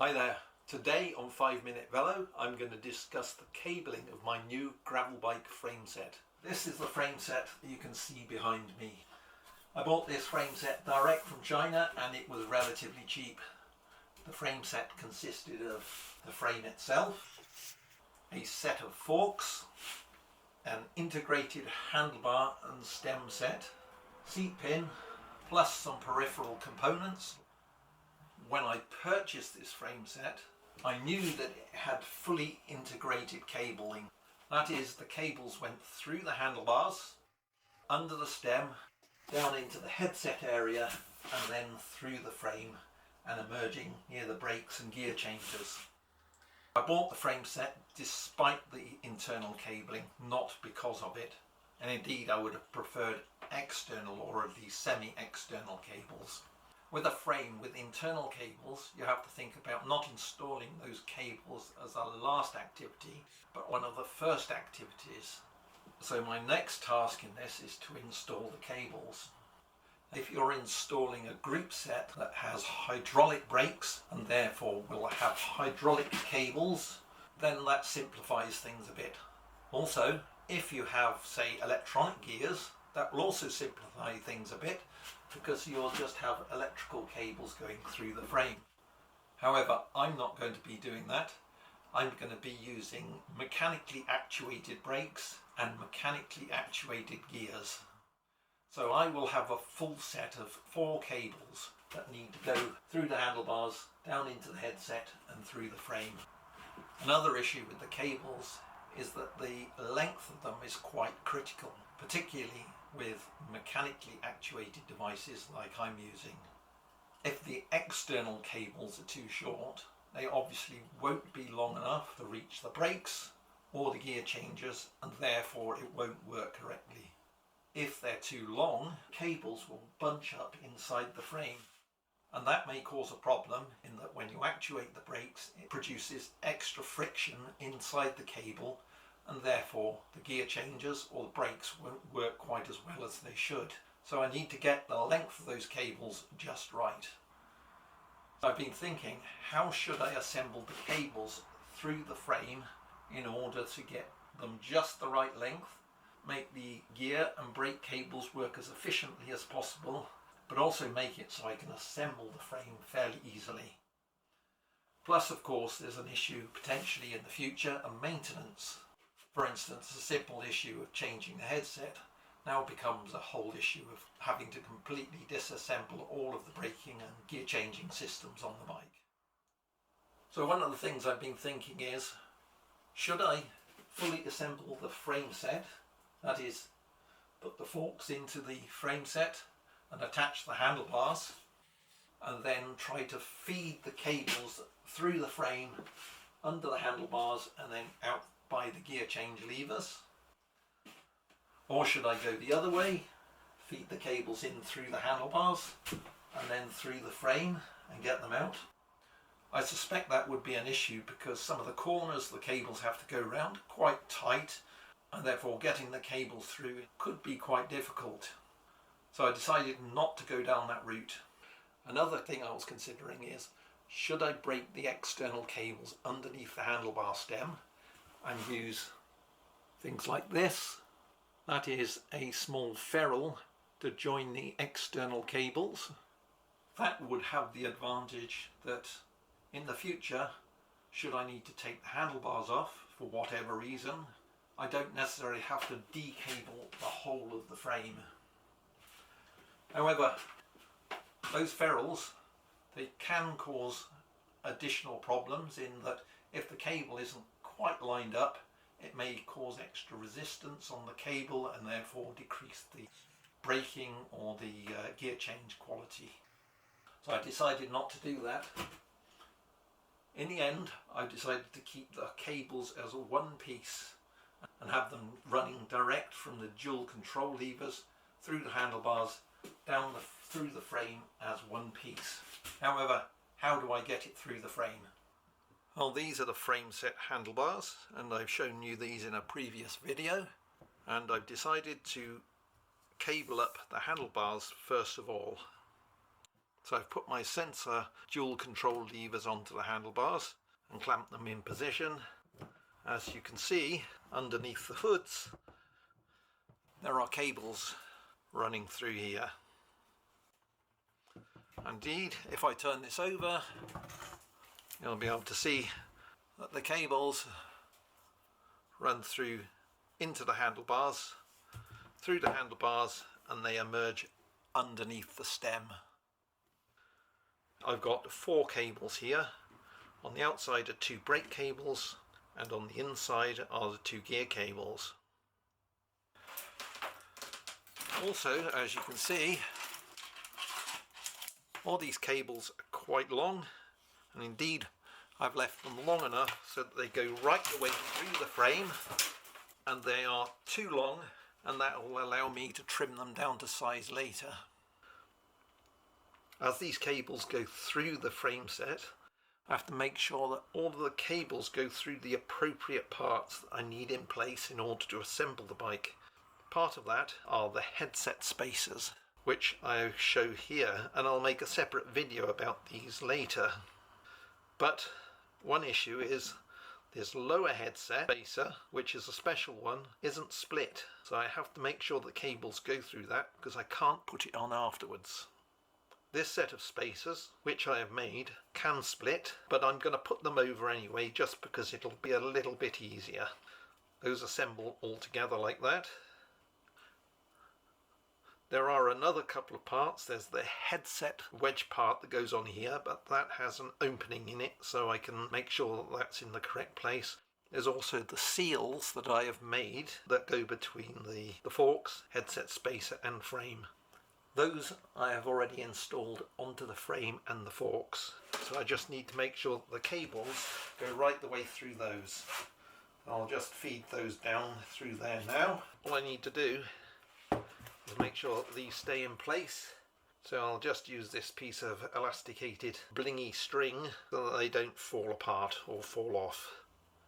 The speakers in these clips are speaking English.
Hi there. Today on 5 Minute Velo I'm going to discuss the cabling of my new gravel bike frame set. This is the frame set that you can see behind me. I bought this frame set direct from China and it was relatively cheap. The frame set consisted of the frame itself, a set of forks, an integrated handlebar and stem set, seat pin, plus some peripheral components. When I purchased this frame set, I knew that it had fully integrated cabling. That is, the cables went through the handlebars, under the stem, down into the headset area, and then through the frame and emerging near the brakes and gear changers. I bought the frame set despite the internal cabling, not because of it. And indeed, I would have preferred external or at least semi-external cables. With a frame with internal cables, you have to think about not installing those cables as a last activity, but one of the first activities. So my next task in this is to install the cables. If you're installing a group set that has hydraulic brakes and therefore will have hydraulic cables, then that simplifies things a bit. Also, if you have, say, electronic gears, that will also simplify things a bit, because you'll just have electrical cables going through the frame. However, I'm not going to be doing that. I'm going to be using mechanically actuated brakes and mechanically actuated gears. So I will have a full set of 4 cables that need to go through the handlebars, down into the headset and through the frame. Another issue with the cables is that the length of them is quite critical, particularly with mechanically actuated devices like I'm using. If the external cables are too short, they obviously won't be long enough to reach the brakes or the gear changers, and therefore it won't work correctly. If they're too long, cables will bunch up inside the frame, and that may cause a problem in that when you actuate the brakes, it produces extra friction inside the cable, and therefore the gear changers or the brakes won't work quite as well as they should. So I need to get the length of those cables just right. I've been thinking, how should I assemble the cables through the frame in order to get them just the right length, make the gear and brake cables work as efficiently as possible, but also make it so I can assemble the frame fairly easily. Plus, of course, there's an issue potentially in the future of maintenance. For instance, a simple issue of changing the headset now becomes a whole issue of having to completely disassemble all of the braking and gear changing systems on the bike. So one of the things I've been thinking is, should I fully assemble the frame set, that is, put the forks into the frame set and attach the handlebars, and then try to feed the cables through the frame, under the handlebars, and then out by the gear change levers? Or should I go the other way, feed the cables in through the handlebars and then through the frame and get them out? I suspect that would be an issue because some of the corners the cables have to go round quite tight, and therefore getting the cables through could be quite difficult. So I decided not to go down that route. Another thing I was considering is, should I break the external cables underneath the handlebar stem and use things like this? That is a small ferrule to join the external cables. That would have the advantage that in the future, should I need to take the handlebars off for whatever reason, I don't necessarily have to decable the whole of the frame. However, those ferrules, they can cause additional problems in that if the cable isn't quite lined up, it may cause extra resistance on the cable and therefore decrease the braking or the gear change quality. So I decided not to do that. In the end, I decided to keep the cables as one piece and have them running direct from the dual control levers through the handlebars down through the frame as one piece. However, how do I get it through the frame? Well, these are the frame set handlebars, and I've shown you these in a previous video, and I've decided to cable up the handlebars first of all. So I've put my sensor dual control levers onto the handlebars and clamped them in position. As you can see, underneath the hoods there are cables running through here. Indeed, if I turn this over, you'll be able to see that the cables run through into the handlebars, through the handlebars, and they emerge underneath the stem. I've got 4 cables here. On the outside are 2 brake cables, and on the inside are the 2 gear cables. Also, as you can see, all these cables are quite long, and indeed I've left them long enough so that they go right the way through the frame, and they are too long, and that will allow me to trim them down to size later. As these cables go through the frame set, I have to make sure that all of the cables go through the appropriate parts that I need in place in order to assemble the bike. Part of that are the headset spacers, which I show here, and I'll make a separate video about these later. But one issue is this lower headset spacer, which is a special one, isn't split, so I have to make sure the cables go through that because I can't put it on afterwards. This set of spacers, which I have made, can split, but I'm going to put them over anyway just because it'll be a little bit easier. Those assemble all together like that. There are another couple of parts. There's the headset wedge part that goes on here, but that has an opening in it so I can make sure that that's in the correct place. There's also the seals that I have made that go between the forks, headset spacer and frame. Those I have already installed onto the frame and the forks, so I just need to make sure that the cables go right the way through those. I'll just feed those down through there now. All I need to do is make sure that these stay in place, so I'll just use this piece of elasticated blingy string so that they don't fall apart or fall off.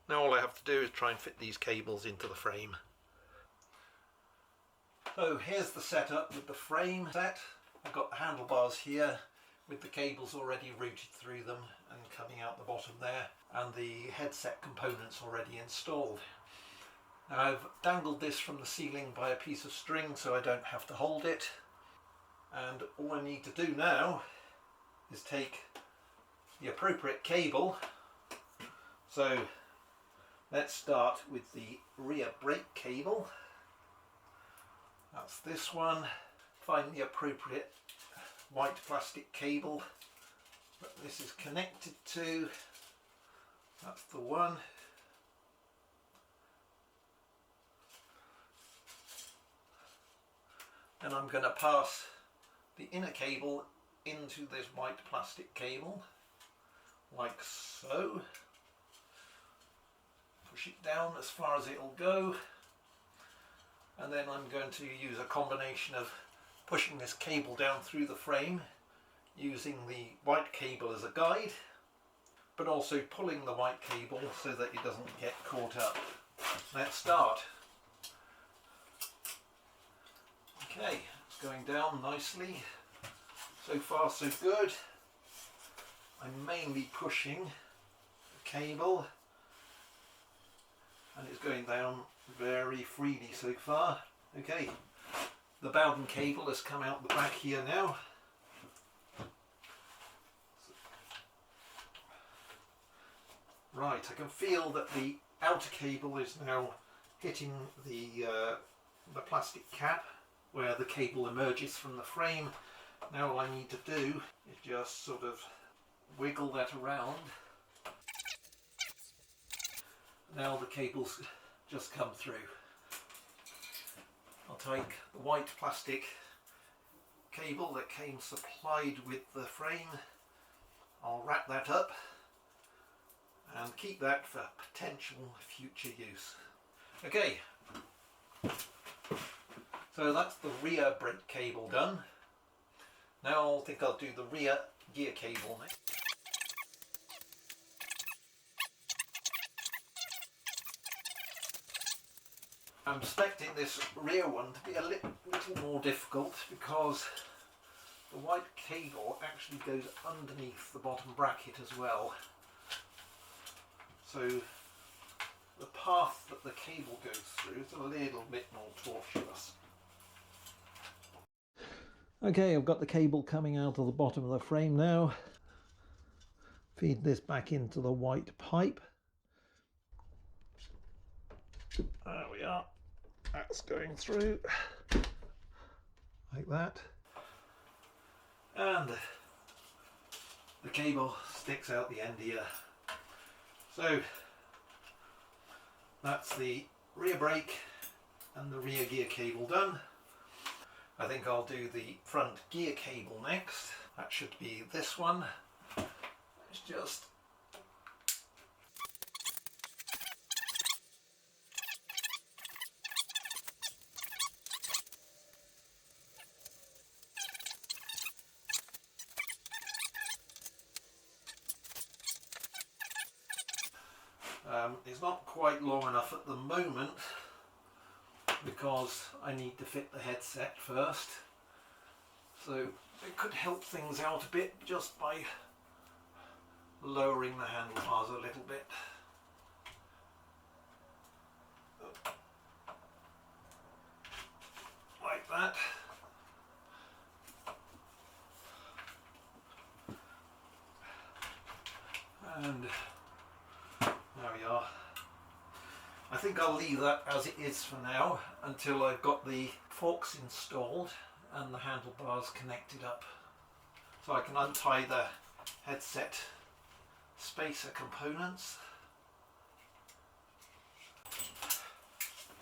Now all I have to do is try and fit these cables into the frame. So here's the setup with the frame set. I've got the handlebars here with the cables already routed through them and coming out the bottom there, and the headset components already installed. Now I've dangled this from the ceiling by a piece of string so I don't have to hold it, and all I need to do now is take the appropriate cable. So let's start with the rear brake cable. That's this one. Find the appropriate white plastic cable that this is connected to. That's the one. And I'm going to pass the inner cable into this white plastic cable, like so. Push it down as far as it'll go. And then I'm going to use a combination of pushing this cable down through the frame, using the white cable as a guide, but also pulling the white cable so that it doesn't get caught up. Let's start. Okay, it's going down nicely. So far so good. I'm mainly pushing the cable, and it's going down very freely so far. Okay, the Bowden cable has come out the back here now. Right, I can feel that the outer cable is now hitting the plastic cap where the cable emerges from the frame. Now all I need to do is just sort of wiggle that around. Now the cable's just come through. I'll take the white plastic cable that came supplied with the frame. I'll wrap that up and keep that for potential future use. Okay, so that's the rear brake cable done. Now I think I'll do the rear gear cable next. I'm expecting this rear one to be a little more difficult because The white cable actually goes underneath the bottom bracket as well. So the path that the cable goes through is a little bit more tortuous. Okay, I've got the cable coming out of the bottom of the frame now. Feed this back into the white pipe. There we are. That's going through like that. And the cable sticks out the end here. So that's the rear brake and the rear gear cable done. I think I'll do the front gear cable next. That should be this one. It's just it's not quite long enough at the moment because I need to fit the headset first, so it could help things out a bit just by lowering the handlebars a little bit. Like that. And there we are. I think I'll leave that as it is for now until I've got the forks installed and the handlebars connected up. So I can untie the headset spacer components.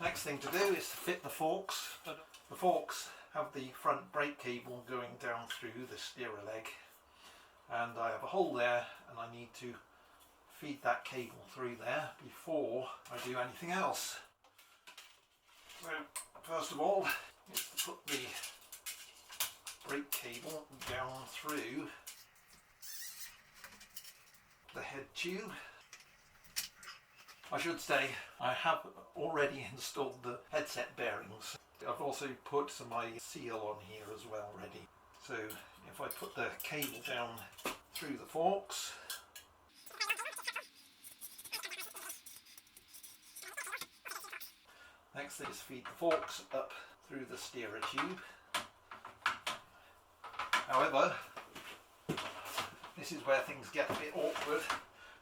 Next thing to do is to fit the forks. The forks have the front brake cable going down through the steerer leg, and I have a hole there and I need to feed that cable through there before I do anything else. So first of all is to put the brake cable down through the head tube. I should say I have already installed the headset bearings. I've also put my seal on here as well ready. So if I put the cable down through the forks, next thing is feed the forks up through the steerer tube. However, this is where things get a bit awkward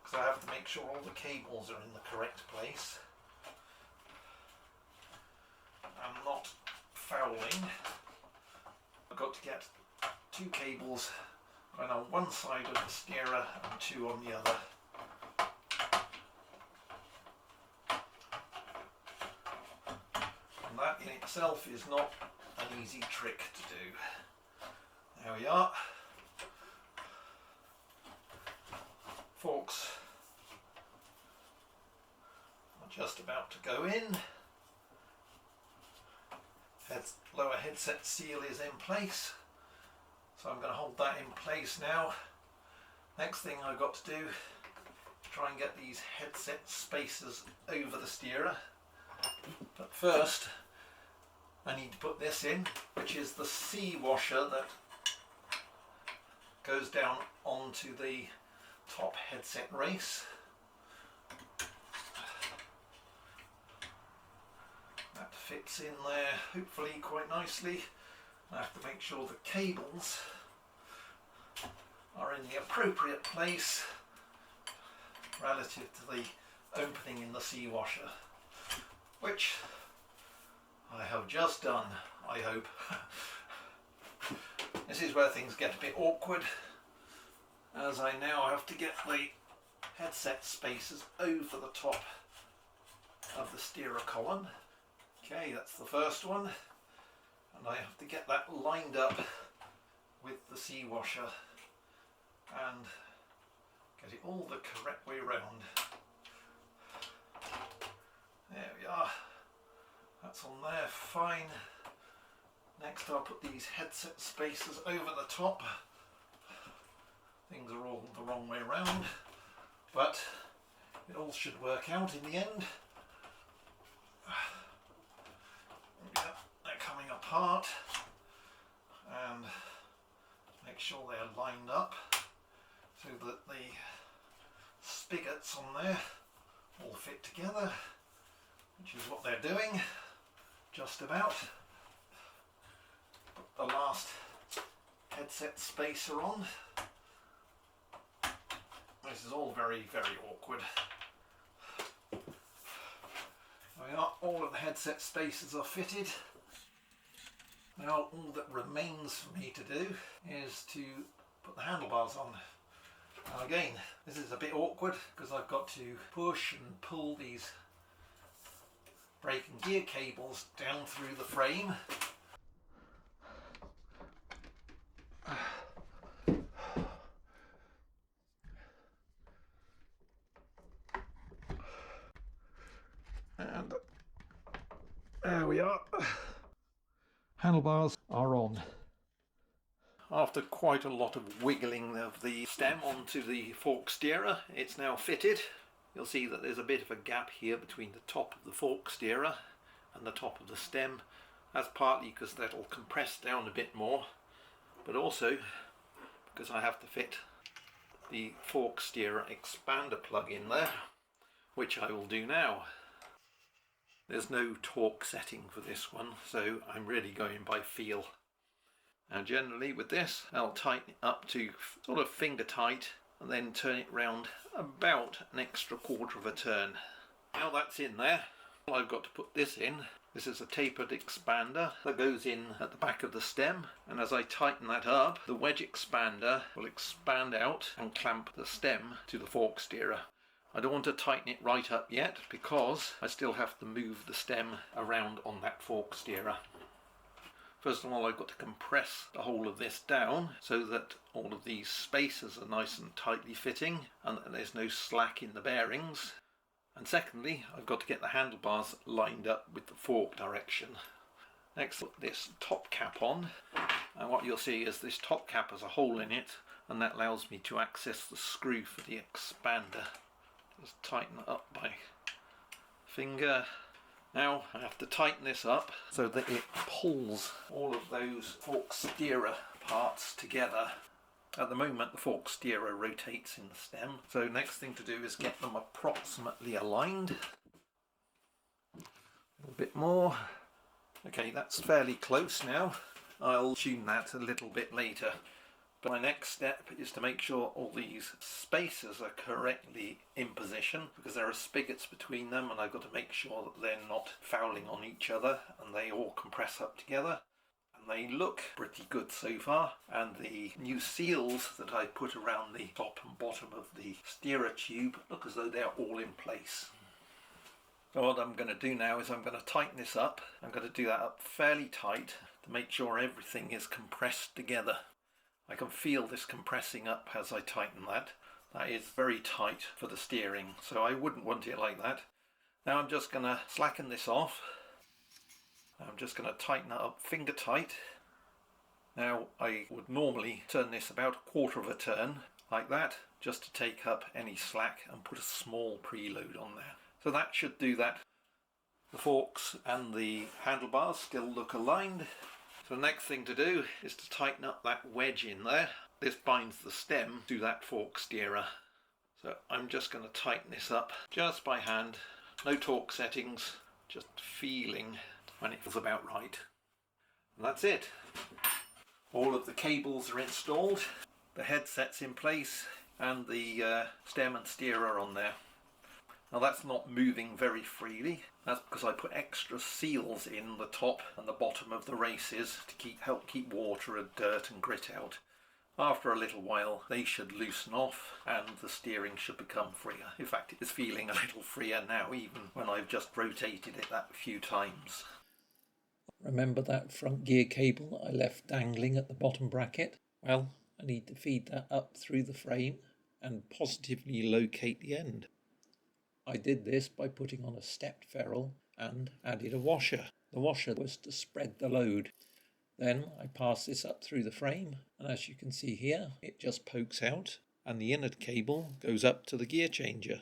because I have to make sure all the cables are in the correct place. I'm not fouling. I've got to get two cables going on one side of the steerer and two on the other. And that in itself is not an easy trick to do. There we are. Forks are just about to go in. Lower headset seal is in place, so I'm going to hold that in place now. Next thing I've got to do is try and get these headset spacers over the steerer. But first I need to put this in, which is the C washer that goes down onto the top headset race. That fits in there hopefully quite nicely. I have to make sure the cables are in the appropriate place relative to the opening in the C washer, which I have just done, I hope. This is where things get a bit awkward, as I now have to get the headset spacers over the top of the steerer column. Okay, that's the first one, and I have to get that lined up with the C washer and get it all the correct way round. There we are, that's on there, fine. Next I'll put these headset spacers over the top. Things are all the wrong way round, but it all should work out in the end. Yeah, they're coming apart, and make sure they're lined up so that the spigots on there all fit together, which is what they're doing, just about. Put the last headset spacer on. This is all very, very awkward. All of the headset spacers are fitted. Now all that remains for me to do is to put the handlebars on. Now again, this is a bit awkward because I've got to push and pull these brake and gear cables down through the frame. And there we are. Handlebars are on. After quite a lot of wiggling of the stem onto the fork steerer, it's now fitted. You'll see that there's a bit of a gap here between the top of the fork steerer and the top of the stem. That's partly because that'll compress down a bit more, but also because I have to fit the fork steerer expander plug in there, which I will do now. There's no torque setting for this one, so I'm really going by feel. Now generally with this, I'll tighten it up to sort of finger tight and then turn it round about an extra quarter of a turn. Now that's in there, I've got to put this in. This is a tapered expander that goes in at the back of the stem, and as I tighten that up, the wedge expander will expand out and clamp the stem to the fork steerer. I don't want to tighten it right up yet because I still have to move the stem around on that fork steerer. First of all, I've got to compress the whole of this down so that all of these spacers are nice and tightly fitting and that there's no slack in the bearings. And secondly, I've got to get the handlebars lined up with the fork direction. Next, put this top cap on, and what you'll see is this top cap has a hole in it, and that allows me to access the screw for the expander. Just tighten it up by finger. Now I have to tighten this up so that it pulls all of those fork steerer parts together. At the moment the fork steerer rotates in the stem, so next thing to do is get them approximately aligned. A little bit more. Okay, that's fairly close now. I'll tune that a little bit later. But my next step is to make sure all these spacers are correctly in position, because there are spigots between them and I've got to make sure that they're not fouling on each other and they all compress up together. And they look pretty good so far, and the new seals that I put around the top and bottom of the steerer tube look as though they're all in place. So what I'm going to do now is I'm going to tighten this up. I'm going to do that up fairly tight to make sure everything is compressed together. I can feel this compressing up as I tighten that. That is very tight for the steering, so I wouldn't want it like that. Now I'm just going to slacken this off. I'm just going to tighten that up finger tight. Now I would normally turn this about a quarter of a turn, like that, just to take up any slack and put a small preload on there. So that should do that. The forks and the handlebars still look aligned. So the next thing to do is to tighten up that wedge in there. This binds the stem to that fork steerer. So I'm just going to tighten this up just by hand. No torque settings, just feeling when it feels about right. And that's it. All of the cables are installed, the headset's in place, and the stem and steerer are on there. Now that's not moving very freely. That's because I put extra seals in the top and the bottom of the races to help keep water and dirt and grit out. After a little while they should loosen off and the steering should become freer. In fact, it's feeling a little freer now, even when I've just rotated it that few times. Remember that front gear cable I left dangling at the bottom bracket? Well, I need to feed that up through the frame and positively locate the end. I did this by putting on a stepped ferrule and added a washer. The washer was to spread the load. Then I pass this up through the frame, and as you can see here, it just pokes out and the inner cable goes up to the gear changer.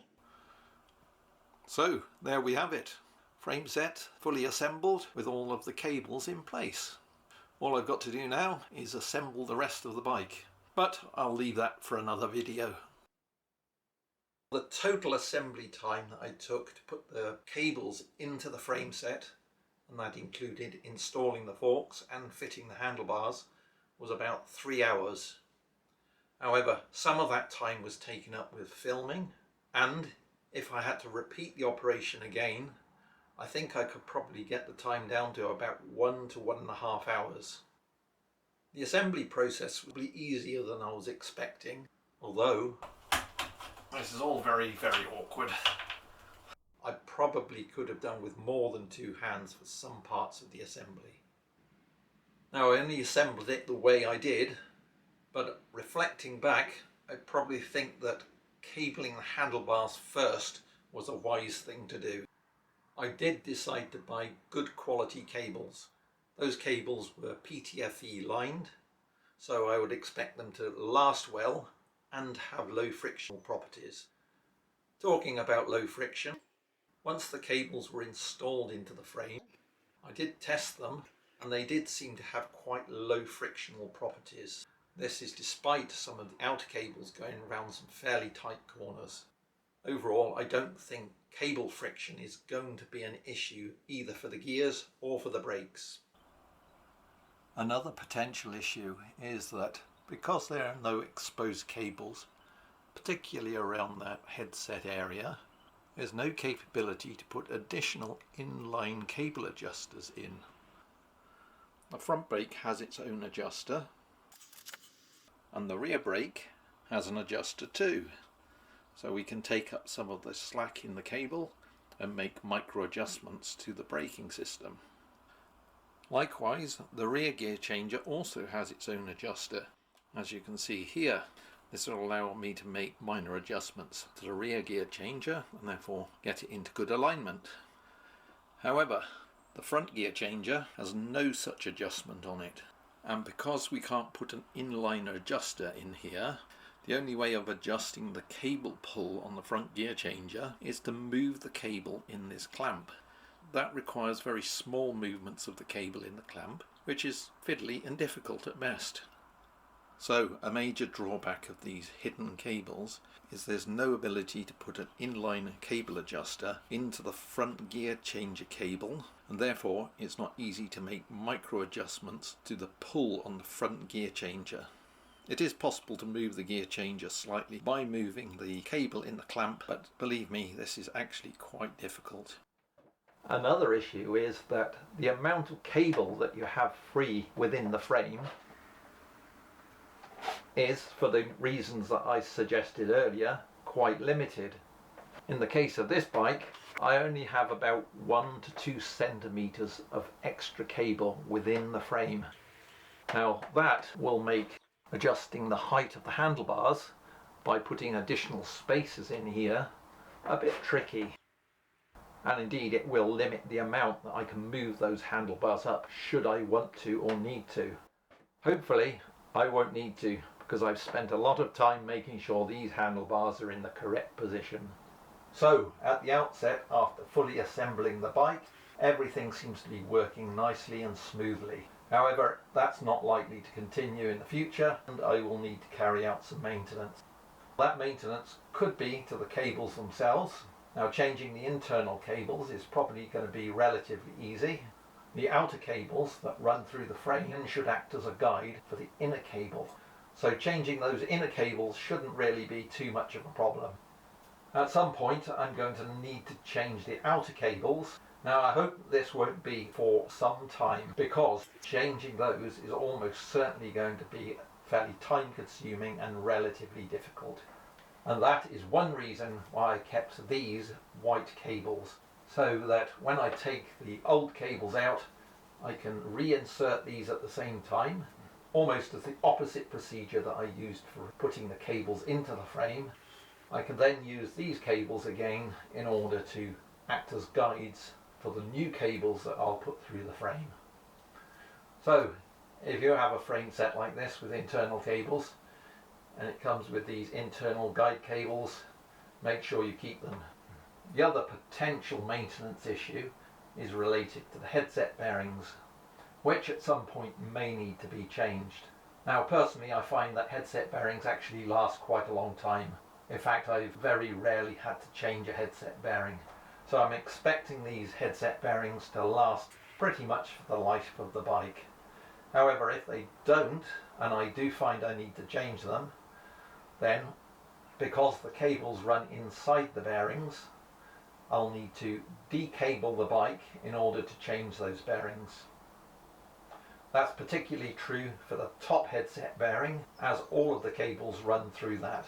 So there we have it. Frame set fully assembled with all of the cables in place. All I've got to do now is assemble the rest of the bike, but I'll leave that for another video. The total assembly time that I took to put the cables into the frame set, and that included installing the forks and fitting the handlebars, was about 3 hours. However, some of that time was taken up with filming, and if I had to repeat the operation again, I think I could probably get the time down to about 1 to 1.5 hours. The assembly process would be easier than I was expecting, although this is all very, very awkward. I probably could have done with more than 2 hands for some parts of the assembly. Now, I only assembled it the way I did, but reflecting back, I probably think that cabling the handlebars first was a wise thing to do. I did decide to buy good quality cables. Those cables were PTFE lined, so I would expect them to last well and have low frictional properties. Talking about low friction, once the cables were installed into the frame, I did test them and they did seem to have quite low frictional properties. This is despite some of the outer cables going around some fairly tight corners. Overall, I don't think cable friction is going to be an issue either for the gears or for the brakes. Another potential issue is that because there are no exposed cables, particularly around that headset area, there's no capability to put additional inline cable adjusters in. The front brake has its own adjuster, and the rear brake has an adjuster too, so we can take up some of the slack in the cable and make micro adjustments to the braking system. Likewise, the rear gear changer also has its own adjuster. As you can see here, this will allow me to make minor adjustments to the rear gear changer and therefore get it into good alignment. However, the front gear changer has no such adjustment on it, and because we can't put an inline adjuster in here, the only way of adjusting the cable pull on the front gear changer is to move the cable in this clamp. That requires very small movements of the cable in the clamp, which is fiddly and difficult at best. So a major drawback of these hidden cables is there's no ability to put an inline cable adjuster into the front gear changer cable, and therefore it's not easy to make micro adjustments to the pull on the front gear changer. It is possible to move the gear changer slightly by moving the cable in the clamp, but believe me, this is actually quite difficult. Another issue is that the amount of cable that you have free within the frame is, for the reasons that I suggested earlier, quite limited. In the case of this bike, I only have about 1 to 2 centimeters of extra cable within the frame. Now that will make adjusting the height of the handlebars by putting additional spacers in here a bit tricky. And indeed it will limit the amount that I can move those handlebars up should I want to or need to. Hopefully I won't need to, because I've spent a lot of time making sure these handlebars are in the correct position. So at the outset, after fully assembling the bike, everything seems to be working nicely and smoothly. However, that's not likely to continue in the future, and I will need to carry out some maintenance. That maintenance could be to the cables themselves. Now, changing the internal cables is probably going to be relatively easy. The outer cables that run through the frame should act as a guide for the inner cable. So changing those inner cables shouldn't really be too much of a problem. At some point I'm going to need to change the outer cables. Now I hope this won't be for some time, because changing those is almost certainly going to be fairly time consuming and relatively difficult. And that is one reason why I kept these white cables, so that when I take the old cables out, I can reinsert these at the same time, almost as the opposite procedure that I used for putting the cables into the frame. I can then use these cables again in order to act as guides for the new cables that I'll put through the frame. So if you have a frame set like this with internal cables, and it comes with these internal guide cables, make sure you keep them. The other potential maintenance issue is related to the headset bearings. which at some point may need to be changed. Now personally I find that headset bearings actually last quite a long time. In fact, I've very rarely had to change a headset bearing. So I'm expecting these headset bearings to last pretty much for the life of the bike. However, if they don't, and I do find I need to change them, then because the cables run inside the bearings, I'll need to decable the bike in order to change those bearings. That's particularly true for the top headset bearing, as all of the cables run through that.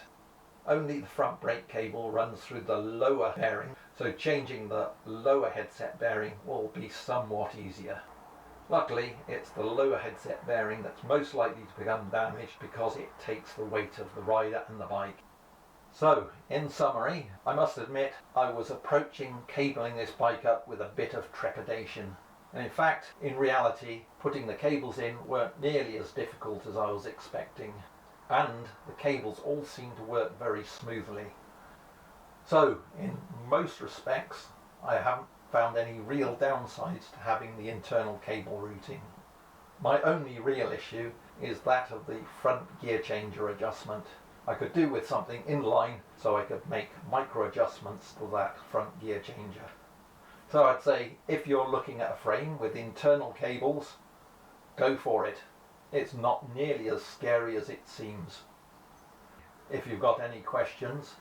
Only the front brake cable runs through the lower bearing, so changing the lower headset bearing will be somewhat easier. Luckily, it's the lower headset bearing that's most likely to become damaged because it takes the weight of the rider and the bike. So, in summary, I must admit I was approaching cabling this bike up with a bit of trepidation. And in fact, in reality, putting the cables in weren't nearly as difficult as I was expecting. And the cables all seem to work very smoothly. So, in most respects, I haven't found any real downsides to having the internal cable routing. My only real issue is that of the front gear changer adjustment. I could do with something in line so I could make micro adjustments to that front gear changer. So I'd say if you're looking at a frame with internal cables, go for it. It's not nearly as scary as it seems. If you've got any questions,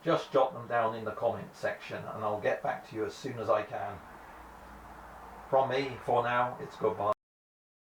just jot them down in the comments section and I'll get back to you as soon as I can. From me, for now, it's goodbye.